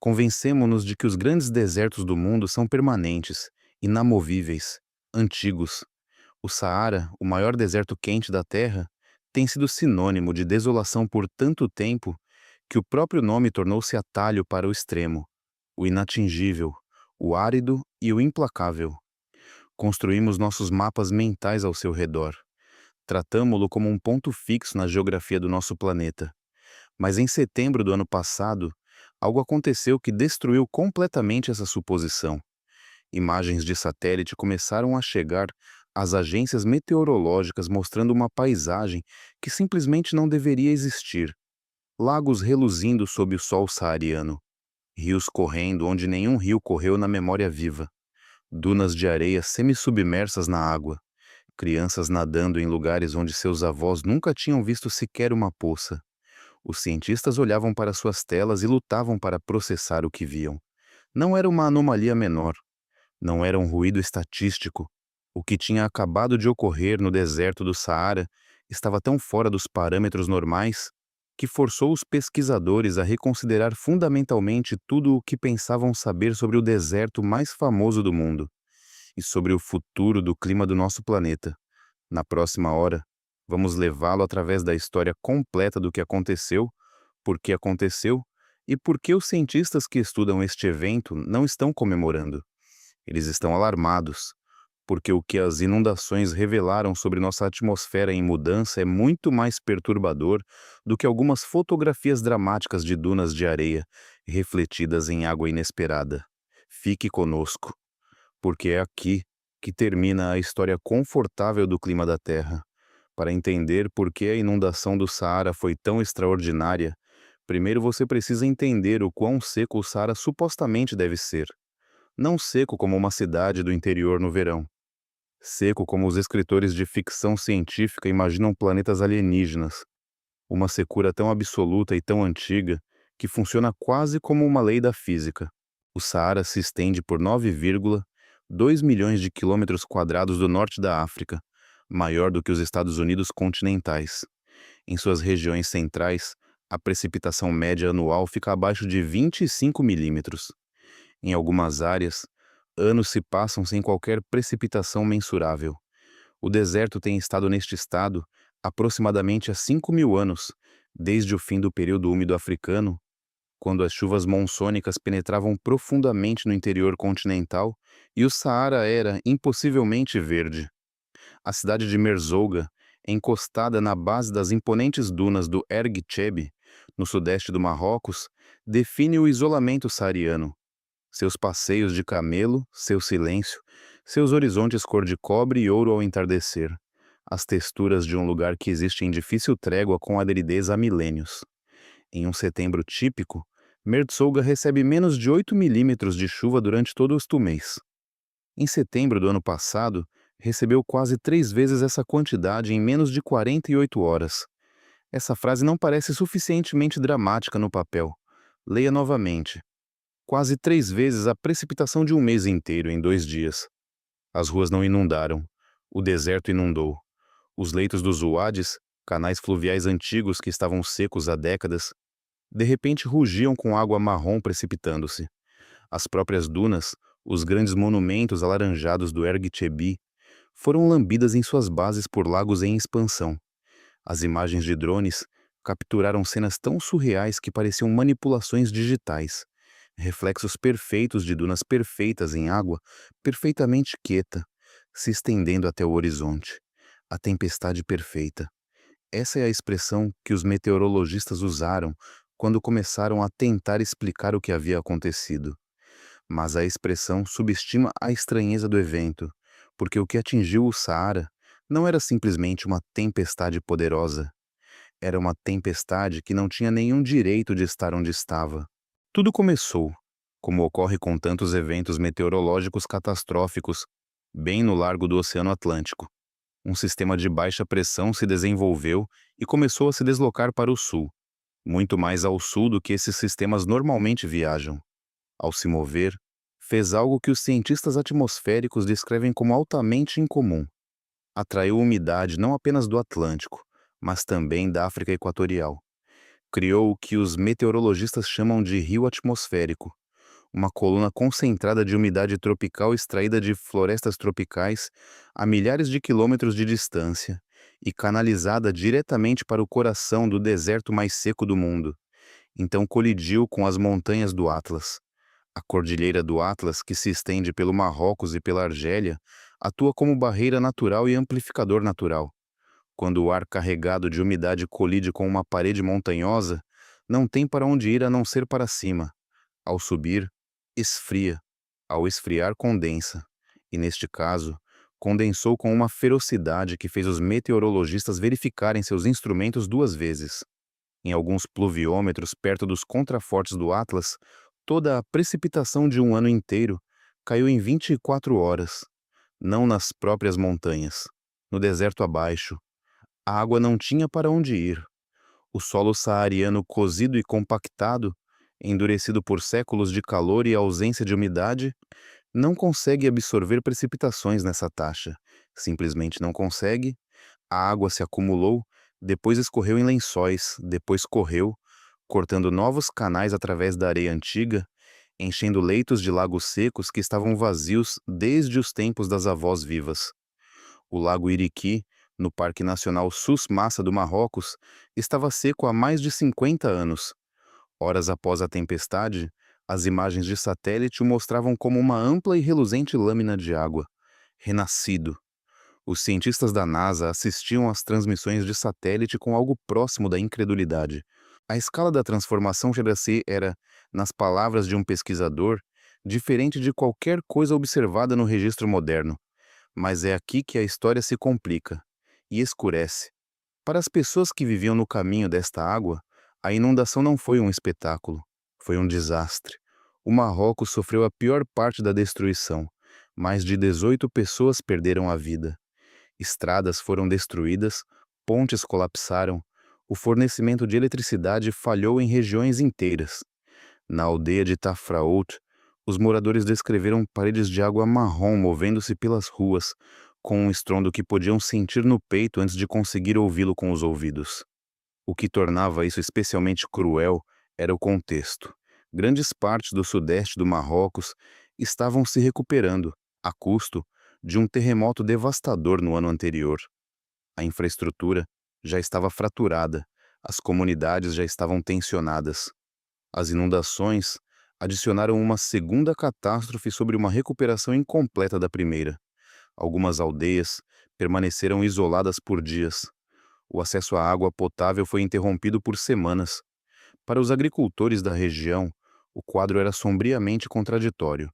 Convencemo-nos de que os grandes desertos do mundo são permanentes, inamovíveis, antigos. O Saara, o maior deserto quente da Terra, tem sido sinônimo de desolação por tanto tempo que o próprio nome tornou-se atalho para o extremo, o inatingível, o árido e o implacável. Construímos nossos mapas mentais ao seu redor. Tratamo-lo como um ponto fixo na geografia do nosso planeta. Mas em setembro do ano passado, algo aconteceu que destruiu completamente essa suposição. Imagens de satélite começaram a chegar às agências meteorológicas mostrando uma paisagem que simplesmente não deveria existir. Lagos reluzindo sob o sol saariano, rios correndo onde nenhum rio correu na memória viva, dunas de areia semissubmersas na água, crianças nadando em lugares onde seus avós nunca tinham visto sequer uma poça. Os cientistas olhavam para suas telas e lutavam para processar o que viam. Não era uma anomalia menor. Não era um ruído estatístico. O que tinha acabado de ocorrer no deserto do Saara estava tão fora dos parâmetros normais que forçou os pesquisadores a reconsiderar fundamentalmente tudo o que pensavam saber sobre o deserto mais famoso do mundo e sobre o futuro do clima do nosso planeta. Na próxima hora, vamos levá-lo através da história completa do que aconteceu, por que aconteceu e por que os cientistas que estudam este evento não estão comemorando. Eles estão alarmados, porque o que as inundações revelaram sobre nossa atmosfera em mudança é muito mais perturbador do que algumas fotografias dramáticas de dunas de areia refletidas em água inesperada. Fique conosco, porque é aqui que termina a história confortável do clima da Terra. Para entender por que a inundação do Saara foi tão extraordinária, primeiro você precisa entender o quão seco o Saara supostamente deve ser. Não seco como uma cidade do interior no verão. Seco como os escritores de ficção científica imaginam planetas alienígenas. Uma secura tão absoluta e tão antiga que funciona quase como uma lei da física. O Saara se estende por 9,2 milhões de quilômetros quadrados do norte da África, maior do que os Estados Unidos continentais. Em suas regiões centrais, a precipitação média anual fica abaixo de 25 milímetros. Em algumas áreas, anos se passam sem qualquer precipitação mensurável. O deserto tem estado neste estado aproximadamente há 5.000 anos, desde o fim do período úmido africano, quando as chuvas monsônicas penetravam profundamente no interior continental e o Saara era impossivelmente verde. A cidade de Merzouga, encostada na base das imponentes dunas do Erg Cheb, no sudeste do Marrocos, define o isolamento saariano. Seus passeios de camelo, seu silêncio, seus horizontes cor de cobre e ouro ao entardecer. As texturas de um lugar que existe em difícil trégua com aridez há milênios. Em um setembro típico, Merzouga recebe menos de 8 milímetros de chuva durante todo o mês. Em setembro do ano passado, recebeu quase 3 vezes essa quantidade em menos de 48 horas. Essa frase não parece suficientemente dramática no papel. Leia novamente. Quase 3 vezes a precipitação de um mês inteiro em 2 dias. As ruas não inundaram. O deserto inundou. Os leitos dos uades, canais fluviais antigos que estavam secos há décadas, de repente rugiam com água marrom precipitando-se. As próprias dunas, os grandes monumentos alaranjados do Erg Chebi, foram lambidas em suas bases por lagos em expansão. As imagens de drones capturaram cenas tão surreais que pareciam manipulações digitais. Reflexos perfeitos de dunas perfeitas em água, perfeitamente quieta, se estendendo até o horizonte. A tempestade perfeita. Essa é a expressão que os meteorologistas usaram quando começaram a tentar explicar o que havia acontecido. Mas a expressão subestima a estranheza do evento, porque o que atingiu o Saara não era simplesmente uma tempestade poderosa. Era uma tempestade que não tinha nenhum direito de estar onde estava. Tudo começou, como ocorre com tantos eventos meteorológicos catastróficos, bem no largo do Oceano Atlântico. Um sistema de baixa pressão se desenvolveu e começou a se deslocar para o sul, muito mais ao sul do que esses sistemas normalmente viajam. Ao se mover, fez algo que os cientistas atmosféricos descrevem como altamente incomum. Atraiu umidade não apenas do Atlântico, mas também da África Equatorial. criou o que os meteorologistas chamam de rio atmosférico, uma coluna concentrada de umidade tropical extraída de florestas tropicais a milhares de quilômetros de distância e canalizada diretamente para o coração do deserto mais seco do mundo. Então colidiu com as montanhas do Atlas. A cordilheira do Atlas, que se estende pelo Marrocos e pela Argélia, atua como barreira natural e amplificador natural. Quando o ar carregado de umidade colide com uma parede montanhosa, não tem para onde ir a não ser para cima. Ao subir, esfria. Ao esfriar, condensa. E neste caso, condensou com uma ferocidade que fez os meteorologistas verificarem seus instrumentos duas vezes. Em alguns pluviômetros perto dos contrafortes do Atlas, toda a precipitação de um ano inteiro caiu em 24 horas, não nas próprias montanhas, no deserto abaixo. A água não tinha para onde ir. O solo saariano cozido e compactado, endurecido por séculos de calor e ausência de umidade, não consegue absorver precipitações nessa taxa. Simplesmente não consegue. A água se acumulou, depois escorreu em lençóis, depois correu, cortando novos canais através da areia antiga, enchendo leitos de lagos secos que estavam vazios desde os tempos das avós vivas. O lago Iriqui, no Parque Nacional Sus Massa do Marrocos, estava seco há mais de 50 anos. Horas após a tempestade, as imagens de satélite o mostravam como uma ampla e reluzente lâmina de água. Renascido. Os cientistas da NASA assistiam às transmissões de satélite com algo próximo da incredulidade. A escala da transformação Juraci era, nas palavras de um pesquisador, diferente de qualquer coisa observada no registro moderno. Mas é aqui que a história se complica e escurece. Para as pessoas que viviam no caminho desta água, a inundação não foi um espetáculo, foi um desastre. O Marrocos sofreu a pior parte da destruição. Mais de 18 pessoas perderam a vida. Estradas foram destruídas, pontes colapsaram, o fornecimento de eletricidade falhou em regiões inteiras. Na aldeia de Tafraout, os moradores descreveram paredes de água marrom movendo-se pelas ruas, com um estrondo que podiam sentir no peito antes de conseguir ouvi-lo com os ouvidos. O que tornava isso especialmente cruel era o contexto. Grandes partes do sudeste do Marrocos estavam se recuperando, a custo de um terremoto devastador no ano anterior. A infraestrutura já estava fraturada, as comunidades já estavam tensionadas. As inundações adicionaram uma segunda catástrofe sobre uma recuperação incompleta da primeira. Algumas aldeias permaneceram isoladas por dias. O acesso à água potável foi interrompido por semanas. Para os agricultores da região, o quadro era sombriamente contraditório.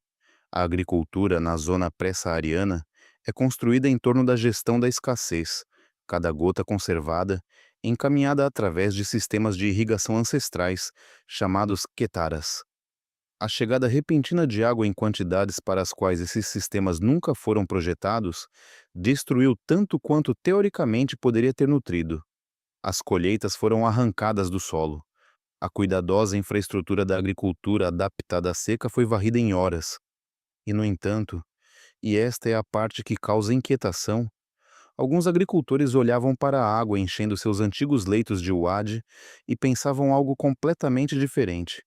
A agricultura na zona pré-saariana é construída em torno da gestão da escassez, cada gota conservada, encaminhada através de sistemas de irrigação ancestrais, chamados quetaras. A chegada repentina de água em quantidades para as quais esses sistemas nunca foram projetados destruiu tanto quanto teoricamente poderia ter nutrido. As colheitas foram arrancadas do solo. A cuidadosa infraestrutura da agricultura adaptada à seca foi varrida em horas. E, no entanto, e esta é a parte que causa inquietação, alguns agricultores olhavam para a água enchendo seus antigos leitos de uade e pensavam algo completamente diferente.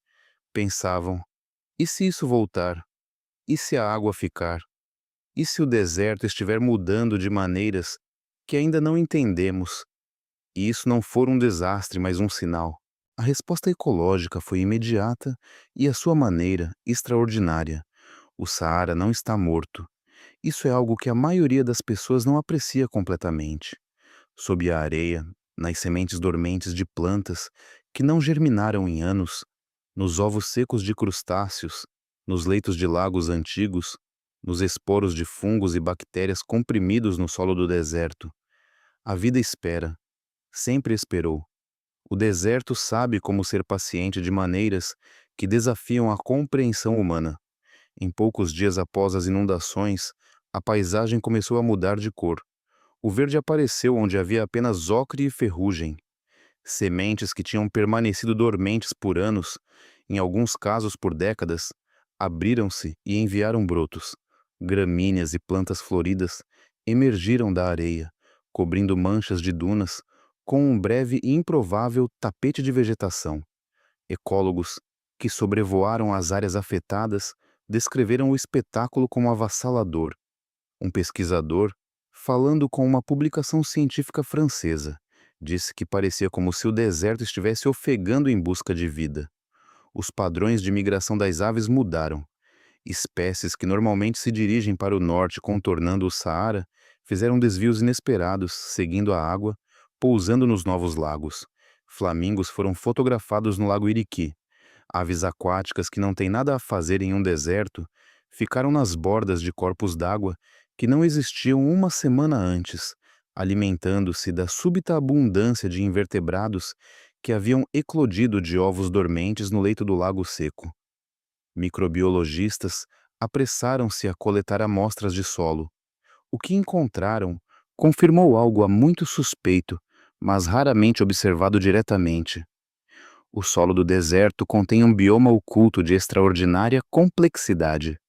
Pensavam: e se isso voltar? E se a água ficar? E se o deserto estiver mudando de maneiras que ainda não entendemos? E isso não for um desastre, mas um sinal? A resposta ecológica foi imediata e, à sua maneira, extraordinária. O Saara não está morto. Isso é algo que a maioria das pessoas não aprecia completamente. Sob a areia, nas sementes dormentes de plantas que não germinaram em anos, nos ovos secos de crustáceos, nos leitos de lagos antigos, nos esporos de fungos e bactérias comprimidos no solo do deserto. A vida espera, sempre esperou. O deserto sabe como ser paciente de maneiras que desafiam a compreensão humana. Em poucos dias após as inundações, a paisagem começou a mudar de cor. O verde apareceu onde havia apenas ocre e ferrugem. Sementes que tinham permanecido dormentes por anos, em alguns casos por décadas, abriram-se e enviaram brotos. Gramíneas e plantas floridas emergiram da areia, cobrindo manchas de dunas, com um breve e improvável tapete de vegetação. Ecólogos, que sobrevoaram as áreas afetadas, descreveram o espetáculo como avassalador. Um pesquisador, falando com uma publicação científica francesa, disse que parecia como se o deserto estivesse ofegando em busca de vida. Os padrões de migração das aves mudaram. Espécies que normalmente se dirigem para o norte contornando o Saara fizeram desvios inesperados, seguindo a água, pousando nos novos lagos. Flamingos foram fotografados no Lago Iriqui. Aves aquáticas que não têm nada a fazer em um deserto ficaram nas bordas de corpos d'água que não existiam uma semana antes, alimentando-se da súbita abundância de invertebrados que haviam eclodido de ovos dormentes no leito do lago seco. Microbiologistas apressaram-se a coletar amostras de solo. O que encontraram confirmou algo há muito suspeito, mas raramente observado diretamente. O solo do deserto contém um bioma oculto de extraordinária complexidade.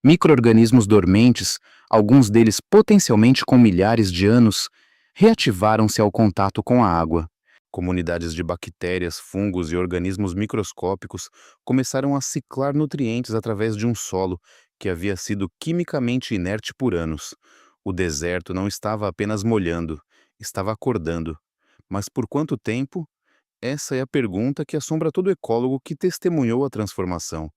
Micro-organismos dormentes, alguns deles potencialmente com milhares de anos, reativaram-se ao contato com a água. Comunidades de bactérias, fungos e organismos microscópicos começaram a ciclar nutrientes através de um solo que havia sido quimicamente inerte por anos. O deserto não estava apenas molhando, estava acordando. Mas por quanto tempo? Essa é a pergunta que assombra todo ecólogo que testemunhou a transformação.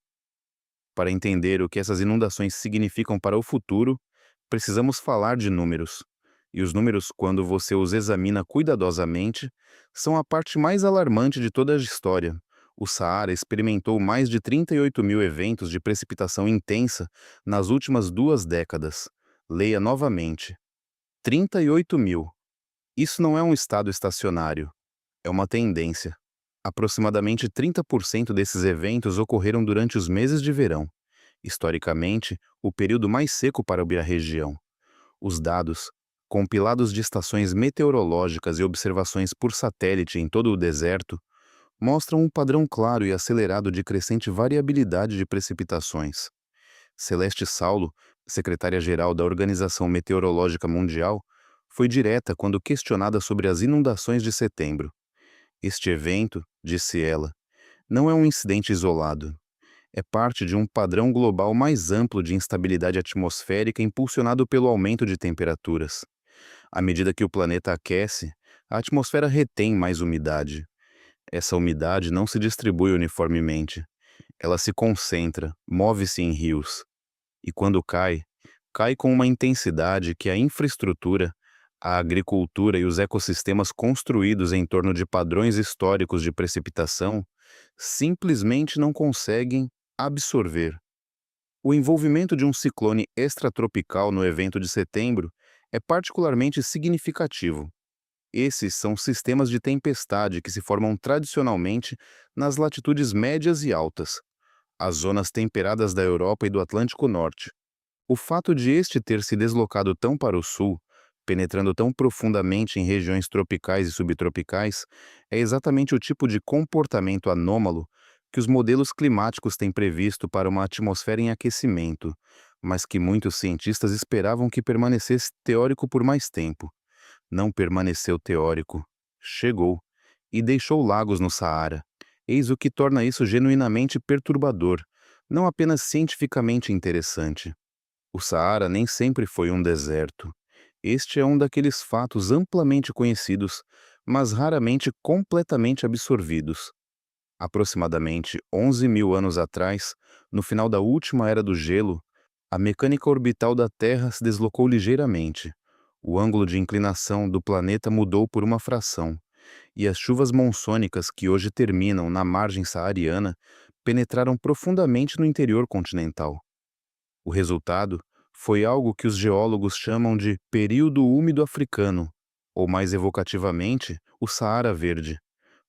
Para entender o que essas inundações significam para o futuro, precisamos falar de números. E os números, quando você os examina cuidadosamente, são a parte mais alarmante de toda a história. O Saara experimentou mais de 38 mil eventos de precipitação intensa nas últimas 2 décadas. Leia novamente. 38 mil. Isso não é um estado estacionário. É uma tendência. Aproximadamente 30% desses eventos ocorreram durante os meses de verão, historicamente, o período mais seco para a região. Os dados, compilados de estações meteorológicas e observações por satélite em todo o deserto, mostram um padrão claro e acelerado de crescente variabilidade de precipitações. Celeste Saulo, secretária-geral da Organização Meteorológica Mundial, foi direta quando questionada sobre as inundações de setembro. Este evento, disse ela, não é um incidente isolado. É parte de um padrão global mais amplo de instabilidade atmosférica impulsionado pelo aumento de temperaturas. À medida que o planeta aquece, a atmosfera retém mais umidade. Essa umidade não se distribui uniformemente. Ela se concentra, move-se em rios. E quando cai, cai com uma intensidade que a infraestrutura, a agricultura e os ecossistemas construídos em torno de padrões históricos de precipitação simplesmente não conseguem absorver. O envolvimento de um ciclone extratropical no evento de setembro é particularmente significativo. Esses são sistemas de tempestade que se formam tradicionalmente nas latitudes médias e altas, as zonas temperadas da Europa e do Atlântico Norte. O fato de este ter se deslocado tão para o sul, penetrando tão profundamente em regiões tropicais e subtropicais, é exatamente o tipo de comportamento anômalo que os modelos climáticos têm previsto para uma atmosfera em aquecimento, mas que muitos cientistas esperavam que permanecesse teórico por mais tempo. Não permaneceu teórico. Chegou e deixou lagos no Saara. Eis o que torna isso genuinamente perturbador, não apenas cientificamente interessante. O Saara nem sempre foi um deserto. Este é um daqueles fatos amplamente conhecidos, mas raramente completamente absorvidos. Aproximadamente 11 mil anos atrás, no final da última era do gelo, a mecânica orbital da Terra se deslocou ligeiramente. O ângulo de inclinação do planeta mudou por uma fração, e as chuvas monsônicas que hoje terminam na margem saariana penetraram profundamente no interior continental. O resultado foi algo que os geólogos chamam de período úmido africano, ou mais evocativamente, o Saara Verde.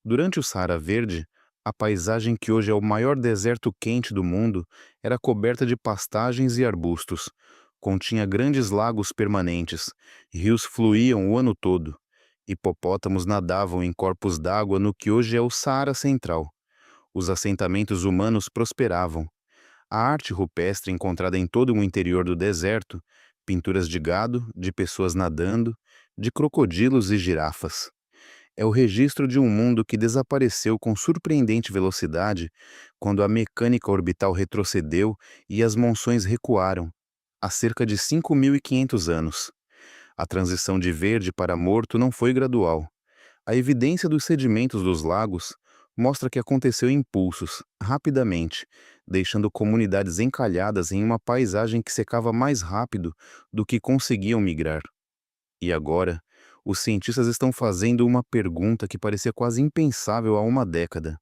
Durante o Saara Verde, a paisagem que hoje é o maior deserto quente do mundo era coberta de pastagens e arbustos. Continha grandes lagos permanentes, rios fluíam o ano todo. Hipopótamos nadavam em corpos d'água no que hoje é o Saara Central. Os assentamentos humanos prosperavam. A arte rupestre encontrada em todo o interior do deserto, pinturas de gado, de pessoas nadando, de crocodilos e girafas. É o registro de um mundo que desapareceu com surpreendente velocidade quando a mecânica orbital retrocedeu e as monções recuaram, há cerca de 5.500 anos. A transição de verde para morto não foi gradual. A evidência dos sedimentos dos lagos mostra que aconteceu em impulsos, rapidamente, deixando comunidades encalhadas em uma paisagem que secava mais rápido do que conseguiam migrar. E agora, os cientistas estão fazendo uma pergunta que parecia quase impensável há uma década.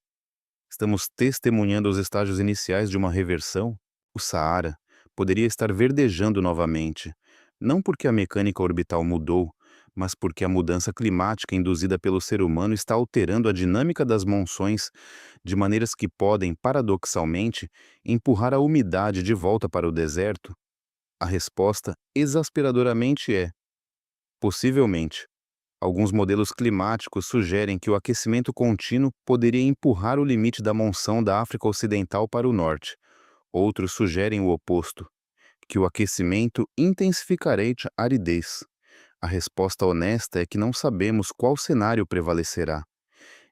Estamos testemunhando os estágios iniciais de uma reversão? O Saara poderia estar verdejando novamente, não porque a mecânica orbital mudou, mas porque a mudança climática induzida pelo ser humano está alterando a dinâmica das monções de maneiras que podem, paradoxalmente, empurrar a umidade de volta para o deserto. A resposta, exasperadoramente, é: possivelmente. Alguns modelos climáticos sugerem que o aquecimento contínuo poderia empurrar o limite da monção da África Ocidental para o norte. Outros sugerem o oposto, que o aquecimento intensificaria a aridez. A resposta honesta é que não sabemos qual cenário prevalecerá,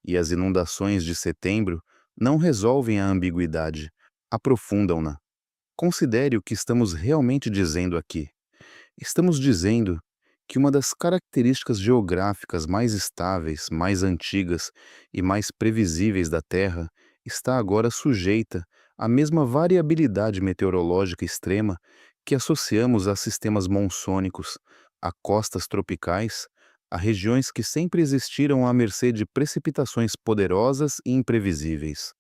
e as inundações de setembro não resolvem a ambiguidade, aprofundam-na. Considere o que estamos realmente dizendo aqui. Estamos dizendo que uma das características geográficas mais estáveis, mais antigas e mais previsíveis da Terra está agora sujeita à mesma variabilidade meteorológica extrema que associamos a sistemas monsônicos, a costas tropicais, a regiões que sempre existiram à mercê de precipitações poderosas e imprevisíveis.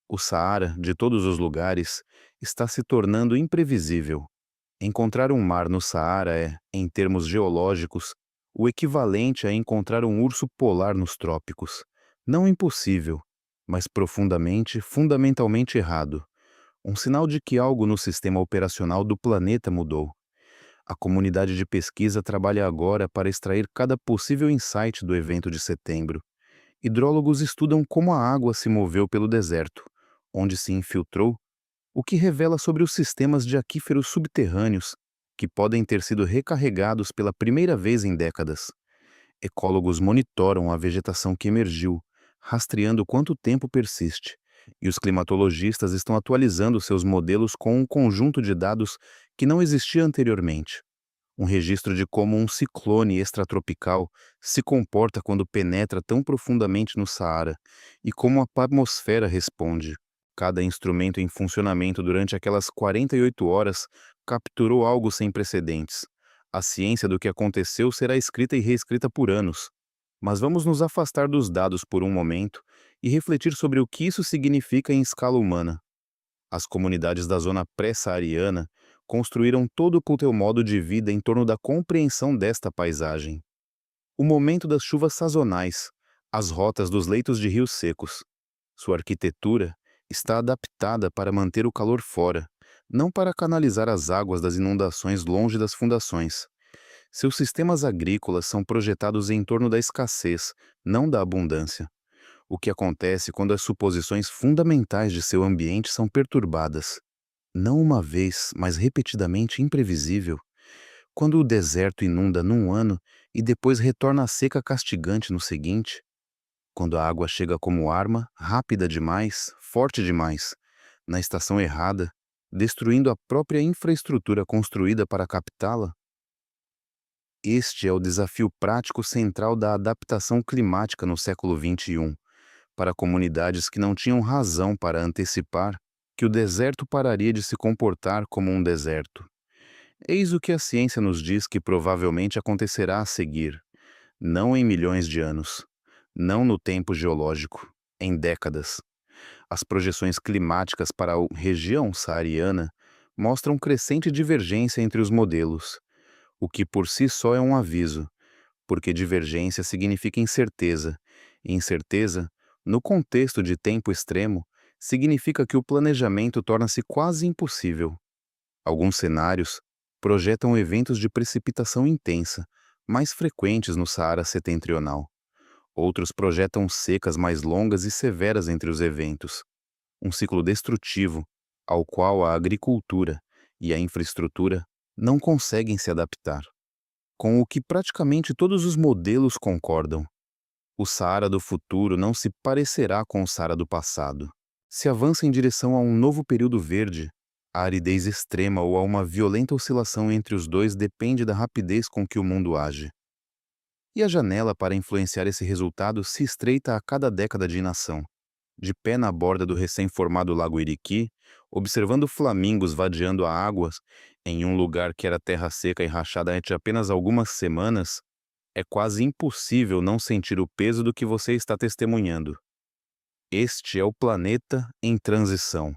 O Saara, de todos os lugares, está se tornando imprevisível. Encontrar um mar no Saara é, em termos geológicos, o equivalente a encontrar um urso polar nos trópicos. Não impossível, mas profundamente, fundamentalmente errado. Um sinal de que algo no sistema operacional do planeta mudou. A comunidade de pesquisa trabalha agora para extrair cada possível insight do evento de setembro. Hidrólogos estudam como a água se moveu pelo deserto, onde se infiltrou, o que revela sobre os sistemas de aquíferos subterrâneos que podem ter sido recarregados pela primeira vez em décadas. Ecólogos monitoram a vegetação que emergiu, rastreando quanto tempo persiste, e os climatologistas estão atualizando seus modelos com um conjunto de dados que não existia anteriormente. Um registro de como um ciclone extratropical se comporta quando penetra tão profundamente no Saara e como a atmosfera responde. Cada instrumento em funcionamento durante aquelas 48 horas capturou algo sem precedentes. A ciência do que aconteceu será escrita e reescrita por anos. Mas vamos nos afastar dos dados por um momento e refletir sobre o que isso significa em escala humana. As comunidades da zona pré-saariana construíram todo o seu modo de vida em torno da compreensão desta paisagem. O momento das chuvas sazonais, as rotas dos leitos de rios secos. Sua arquitetura está adaptada para manter o calor fora, não para canalizar as águas das inundações longe das fundações. Seus sistemas agrícolas são projetados em torno da escassez, não da abundância. O que acontece quando as suposições fundamentais de seu ambiente são perturbadas? Não uma vez, mas repetidamente imprevisível. Quando o deserto inunda num ano e depois retorna à seca castigante no seguinte. Quando a água chega como arma, rápida demais, forte demais, na estação errada, destruindo a própria infraestrutura construída para captá-la. Este é o desafio prático central da adaptação climática no século XXI, para comunidades que não tinham razão para antecipar que o deserto pararia de se comportar como um deserto. Eis o que a ciência nos diz que provavelmente acontecerá a seguir, não em milhões de anos, não no tempo geológico, em décadas. As projeções climáticas para a região saariana mostram crescente divergência entre os modelos, o que por si só é um aviso, porque divergência significa incerteza, e incerteza, no contexto de tempo extremo, significa que o planejamento torna-se quase impossível. Alguns cenários projetam eventos de precipitação intensa, mais frequentes no Saara Setentrional. Outros projetam secas mais longas e severas entre os eventos, um ciclo destrutivo ao qual a agricultura e a infraestrutura não conseguem se adaptar, com o que praticamente todos os modelos concordam. O Saara do futuro não se parecerá com o Saara do passado. Se avança em direção a um novo período verde, a aridez extrema ou a uma violenta oscilação entre os dois depende da rapidez com que o mundo age. E a janela para influenciar esse resultado se estreita a cada década de inação. De pé na borda do recém-formado Lago Iriqui, observando flamingos vadeando a águas em um lugar que era terra seca e rachada de apenas algumas semanas, é quase impossível não sentir o peso do que você está testemunhando. Este é o planeta em transição.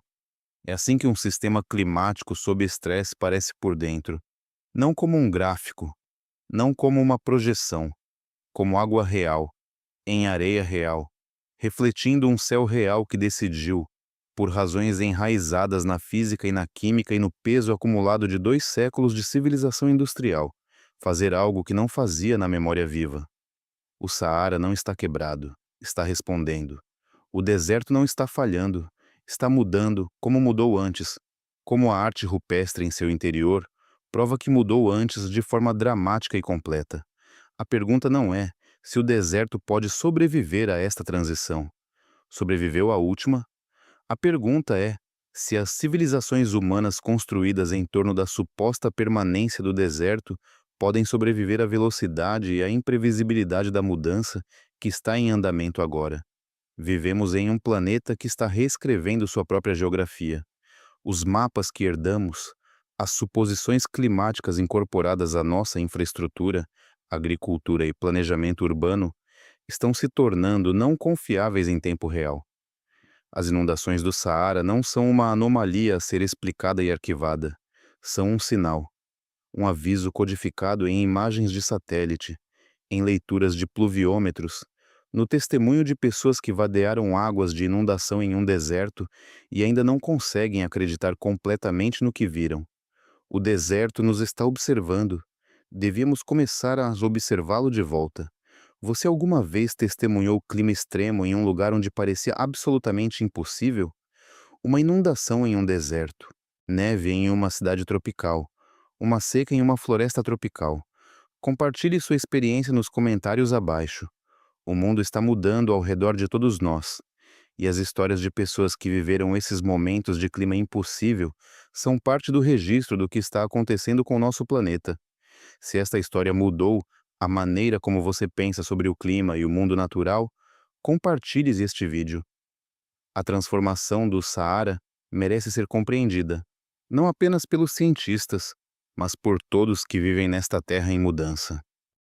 É assim que um sistema climático sob estresse parece por dentro. Não como um gráfico, não como uma projeção, como água real, em areia real, refletindo um céu real que decidiu, por razões enraizadas na física e na química e no peso acumulado de 2 séculos de civilização industrial, fazer algo que não fazia na memória viva. O Saara não está quebrado, está respondendo. O deserto não está falhando, está mudando como mudou antes. Como a arte rupestre em seu interior prova que mudou antes de forma dramática e completa. A pergunta não é se o deserto pode sobreviver a esta transição. Sobreviveu à última? A pergunta é se as civilizações humanas construídas em torno da suposta permanência do deserto podem sobreviver à velocidade e à imprevisibilidade da mudança que está em andamento agora. Vivemos em um planeta que está reescrevendo sua própria geografia. Os mapas que herdamos, as suposições climáticas incorporadas à nossa infraestrutura, agricultura e planejamento urbano, estão se tornando não confiáveis em tempo real. As inundações do Saara não são uma anomalia a ser explicada e arquivada. São um sinal, um aviso codificado em imagens de satélite, em leituras de pluviômetros, no testemunho de pessoas que vadearam águas de inundação em um deserto e ainda não conseguem acreditar completamente no que viram. O deserto nos está observando. Devíamos começar a observá-lo de volta. Você alguma vez testemunhou clima extremo em um lugar onde parecia absolutamente impossível? Uma inundação em um deserto, neve em uma cidade tropical, uma seca em uma floresta tropical. Compartilhe sua experiência nos comentários abaixo. O mundo está mudando ao redor de todos nós, e as histórias de pessoas que viveram esses momentos de clima impossível são parte do registro do que está acontecendo com o nosso planeta. Se esta história mudou a maneira como você pensa sobre o clima e o mundo natural, compartilhe este vídeo. A transformação do Saara merece ser compreendida, não apenas pelos cientistas, mas por todos que vivem nesta terra em mudança.